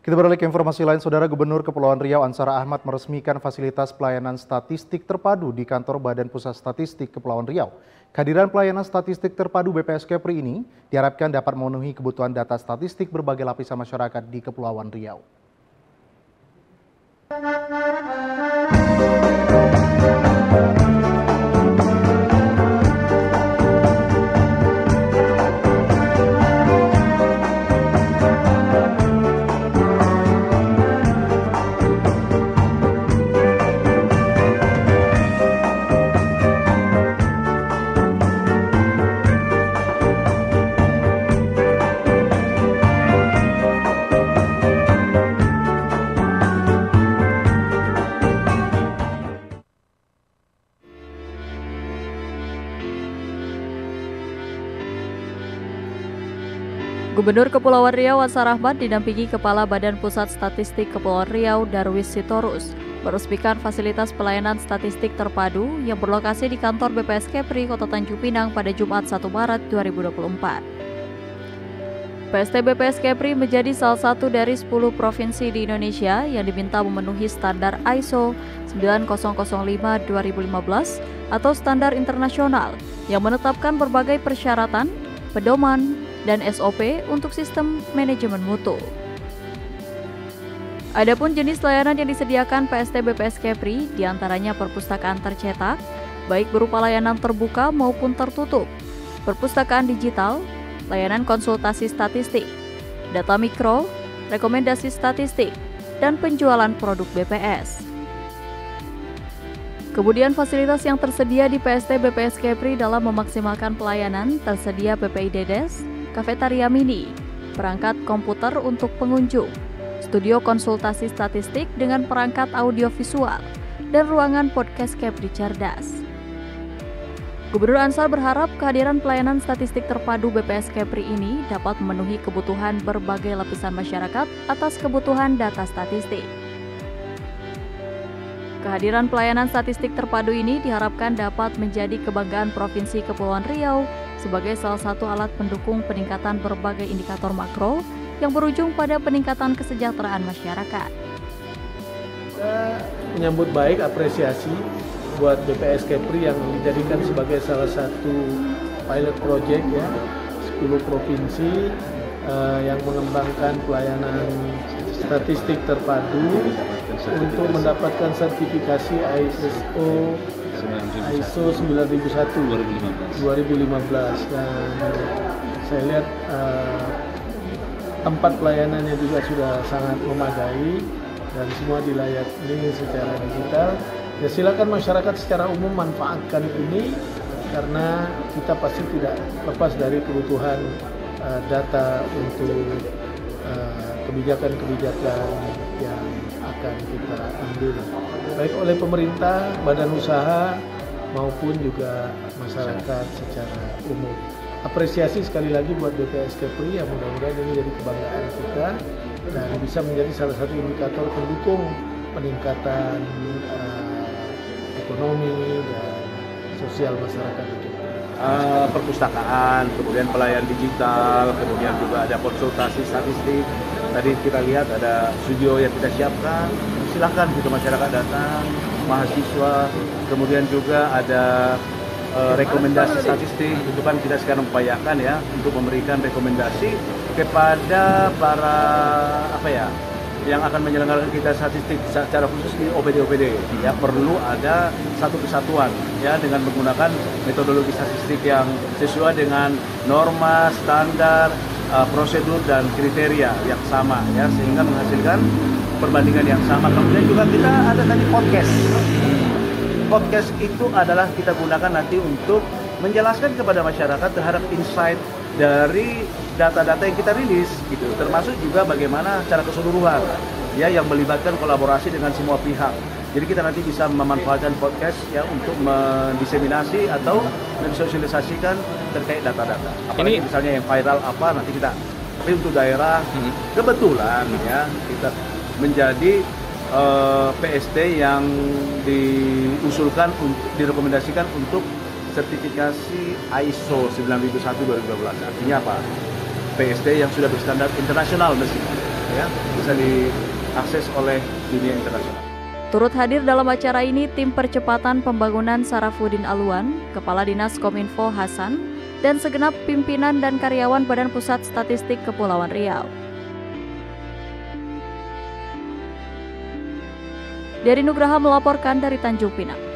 Kita beralih ke informasi lain, Saudara. Gubernur Kepulauan Riau Ansar Ahmad meresmikan fasilitas pelayanan statistik terpadu di kantor Badan Pusat Statistik Kepulauan Riau. Kehadiran pelayanan statistik terpadu BPS Kepri ini diharapkan dapat memenuhi kebutuhan data statistik berbagai lapisan masyarakat di Kepulauan Riau. Gubernur Kepulauan Riau Ansar Ahmad didampingi Kepala Badan Pusat Statistik Kepulauan Riau Darwis Sitorus meresmikan fasilitas pelayanan statistik terpadu yang berlokasi di kantor BPS Kepri Kota Tanjung Pinang pada Jumat 1 Maret 2024. PST BPS Kepri menjadi salah satu dari 10 provinsi di Indonesia yang diminta memenuhi standar ISO 9005-2015 atau standar internasional yang menetapkan berbagai persyaratan, pedoman, dan SOP untuk sistem manajemen mutu. Adapun jenis layanan yang disediakan PST BPS Kepri diantaranya perpustakaan tercetak, baik berupa layanan terbuka maupun tertutup, perpustakaan digital, layanan konsultasi statistik, data mikro, rekomendasi statistik, dan penjualan produk BPS. Kemudian fasilitas yang tersedia di PST BPS Kepri dalam memaksimalkan pelayanan tersedia PPID Desk, kafetaria mini, perangkat komputer untuk pengunjung, studio konsultasi statistik dengan perangkat audiovisual, dan ruangan podcast Kepri Cerdas. Gubernur Ansar berharap kehadiran pelayanan statistik terpadu BPS Kepri ini dapat memenuhi kebutuhan berbagai lapisan masyarakat atas kebutuhan data statistik. Kehadiran pelayanan statistik terpadu ini diharapkan dapat menjadi kebanggaan Provinsi Kepulauan Riau sebagai salah satu alat pendukung peningkatan berbagai indikator makro yang berujung pada peningkatan kesejahteraan masyarakat. Kita menyambut baik apresiasi buat BPS Kepri yang dijadikan sebagai salah satu pilot project ya, 10 provinsi yang mengembangkan pelayanan statistik terpadu untuk mendapatkan sertifikasi ISO 9001 2015 dan saya lihat tempat pelayanannya juga sudah sangat memadai dan semua dilayani secara digital. Ya, silakan masyarakat secara umum manfaatkan ini karena kita pasti tidak lepas dari kebutuhan data untuk kebijakan-kebijakan yang akan kita ambil baik oleh pemerintah, badan usaha maupun juga masyarakat secara umum. Apresiasi sekali lagi buat BPS Kepri yang mudah-mudahan ini jadi kebanggaan kita dan bisa menjadi salah satu indikator pendukung peningkatan ekonomi dan sosial masyarakat itu. Perpustakaan, kemudian pelayanan digital, kemudian juga ada konsultasi statistik. Tadi kita lihat ada studio yang kita siapkan. Silakan jika masyarakat datang, mahasiswa, kemudian juga ada rekomendasi statistik. Itu kan kita sekarang upayakan ya untuk memberikan rekomendasi kepada para yang akan menyelenggarakan kita statistik secara khusus di OPD-OPD ya, perlu ada satu kesatuan ya dengan menggunakan metodologi statistik yang sesuai dengan norma, standar, prosedur dan kriteria yang sama ya, sehingga menghasilkan perbandingan yang sama. Kemudian juga kita ada tadi podcast. Podcast itu adalah kita gunakan nanti untuk menjelaskan kepada masyarakat terhadap insight dari data-data yang kita rilis gitu, termasuk juga bagaimana cara keseluruhan ya yang melibatkan kolaborasi dengan semua pihak. Jadi kita nanti bisa memanfaatkan podcast ya untuk mendiseminasi atau mensosialisasikan terkait data-data. Apalagi misalnya yang viral apa nanti kita. Tapi untuk daerah kebetulan ya kita menjadi PST yang diusulkan direkomendasikan untuk sertifikasi ISO 9001-2012. Artinya apa? PST yang sudah berstandar internasional mesti. ya, bisa diakses oleh dunia internasional. Turut hadir dalam acara ini tim percepatan pembangunan Sarafuddin Alwan, Kepala Dinas Kominfo Hasan, dan segenap pimpinan dan karyawan Badan Pusat Statistik Kepulauan Riau. Dari Nugraha melaporkan dari Tanjung Pinang.